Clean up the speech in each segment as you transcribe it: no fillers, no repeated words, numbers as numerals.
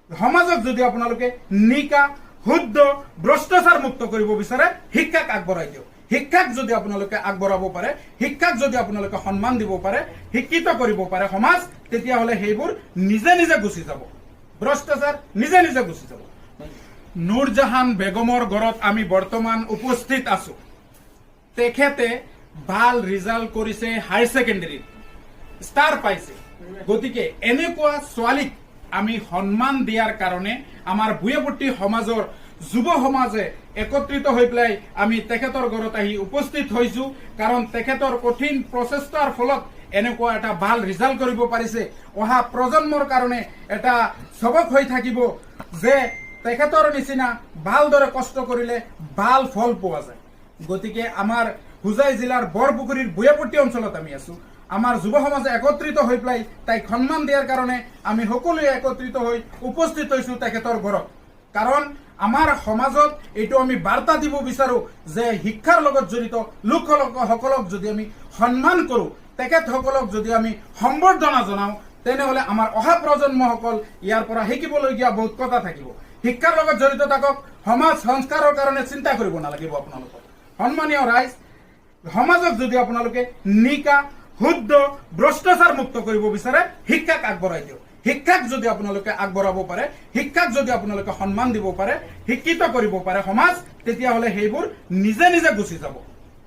সমাজক যদি আপোনালোকে নিকা শুদ্ধ ভ্ৰষ্টাচাৰ মুক্ত কৰিব বিচাৰে শিক্ষাক আগবঢ়াই দিয়ক। শিক্ষাক যদি আপোনালোকে আগবঢ়াব পাৰে, শিক্ষাক যদি আপোনালোকে সন্মান দিব পাৰে, শিক্ষিত কৰিব পাৰে সমাজ, তেতিয়াহ'লে সেইবোৰ নিজে নিজে গুচি যাব। ভ্ৰষ্টাচাৰ নিজে নিজে গুচি যাব। নুৰজাহান বেগমৰ ঘৰত আমি বৰ্তমান উপস্থিত আছো। তেখেতে ভাল ৰিজাল্ট কৰিছে হায়াৰ ছেকেণ্ডেৰীত, ষ্টাৰ পাইছে। গতিকে এনেকুৱা ছোৱালীক আমি সন্মান দিয়াৰ কাৰণে আমাৰ ভূঞাপট্টি সমাজৰ যুৱ সমাজে একত্ৰিত হৈ পেলাই আমি তেখেতৰ ঘৰত আহি উপস্থিত হৈছো। কাৰণ তেখেতৰ কঠিন প্ৰচেষ্টাৰ ফলত এনেকুৱা এটা ভাল ৰিজাল্ট কৰিব পাৰিছে। অহা প্ৰজন্মৰ কাৰণে এটা সবক হৈ থাকিব যে তেখেতৰ নিচিনা ভালদৰে কষ্ট কৰিলে ভাল ফল পোৱা যায়। গতিকে আমাৰ হোজাই জিলাৰ বৰপুখুৰীৰ ভূঞাপট্টি অঞ্চলত আমি আছো। আমাৰ যুৱ সমাজে একত্ৰিত হৈ পেলাই তাইক সন্মান দিয়াৰ কাৰণে আমি সকলোৱে একত্ৰিত হৈ উপস্থিত হৈছো তেখেতৰ ঘৰত। কাৰণ আমাৰ সমাজত এইটো আমি বাৰ্তা দিব বিচাৰো যে শিক্ষাৰ লগত জড়িত লোকসকলক যদি আমি সন্মান কৰো, তেখেতসকলক যদি আমি সম্বৰ্ধনা জনাও, তেনেহলে আমাৰ অহা প্ৰজন্মসকল ইয়াৰ পৰা শিকিবলগীয়া বহুত কথা থাকিব। শিক্ষাৰ লগত জড়িত থাকক, সমাজ সংস্কাৰৰ কাৰণে চিন্তা কৰিব নালাগিব আপোনালোকক। সন্মানীয় ৰাইজ, সমাজক যদি আপোনালোকে নিকা শুদ্ধ ভ্ৰষ্টাচাৰ মুক্ত কৰিব বিচাৰে, শিক্ষাক আগবঢ়াই দিয়ক। শিক্ষাক যদি আপোনালোকে আগবঢ়াব পাৰে, শিক্ষাক যদি আপোনালোকে সন্মান দিব পাৰে, শিক্ষিত কৰিব পাৰে সমাজ, তেতিয়াহ'লে সেইবোৰ নিজে নিজে গুচি যাব।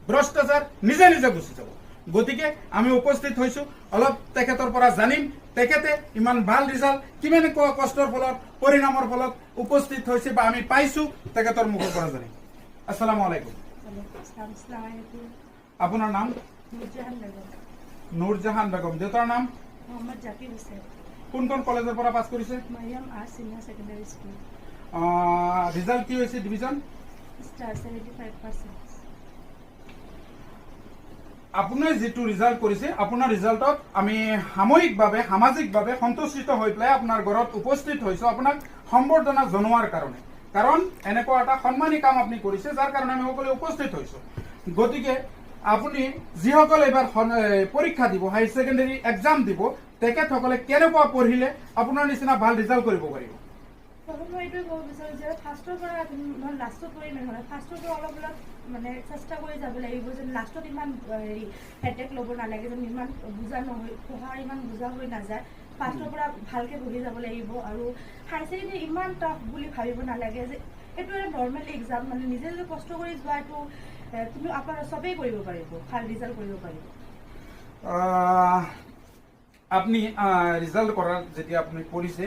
ভ্ৰষ্টাচাৰ নিজে নিজে গুচি যাব। গতিকে আমি উপস্থিত হৈছো, অলপ তেখেতৰ পৰা জানিম তেখেতে ইমান ভাল ৰিজাল্ট কিমান কষ্টৰ ফলত পৰিণামৰ ফলত উপস্থিত হৈছে বা আমি পাইছো, তেখেতৰ মুখৰ পৰা জানিম। আসসালামু আলাইকুম। আপোনাৰ নাম? নুৰজাহান বেগম। দেউতাৰ নাম? কোনখন কলেজৰ পৰা পাছ কৰিছে? ৰিজাল্ট কি হৈছে? ডিভিজন? আপুনি যিটো ৰিজাল্ট কৰিছে, আপোনাৰ ৰিজাল্টত আমি সাময়িকভাৱে সামাজিকভাৱে সন্তুষ্টিত হৈ পেলাই আপোনাৰ ঘৰত উপস্থিত হৈছো আপোনাক সম্বৰ্ধনা জনোৱাৰ কাৰণে। কাৰণ এনেকুৱা এটা সন্মানী কাম আপুনি কৰিছে, যাৰ কাৰণে আমি সকলোৱে উপস্থিত হৈছো। গতিকে আপুনি যিসকলে এইবাৰ পৰীক্ষা দিব, হায়াৰ ছেকেণ্ডেৰী এক্সাম দিব, তেখেতসকলে কেনেকুৱা পঢ়িলে আপোনাৰ নিচিনা ভাল ৰিজাল্ট কৰিব পাৰিব? মই এইটোৱে ক'ব বিচাৰোঁ যে ফাৰ্ষ্টৰ পৰা লাষ্টত কৰি নহয়, ফাৰ্ষ্টৰ পৰা অলপ অলপ মানে চেষ্টা কৰি যাব লাগিব, যে লাষ্টত ইমান হেডেক ল'ব নালাগে, যেন ইমান বুজা নহয়, পঢ়া ইমান বুজা হৈ নাযায়। ফাৰ্ষ্টৰ পৰা ভালকৈ পঢ়ি যাব লাগিব। আৰু হায়াৰ ছেকেণ্ডেৰী ইমান টাফ বুলি ভাবিব নালাগে, যে এইটো এটা নৰ্মেল এক্সাম, মানে নিজে যদি কষ্ট কৰি যোৱা এইটো তুমি আপোনাৰ চবেই কৰিব পাৰিব, ভাল ৰিজাল্ট কৰিব পাৰিব। আপুনি ৰিজাল্ট কৰাৰ যেতিয়া আপুনি কৰিছে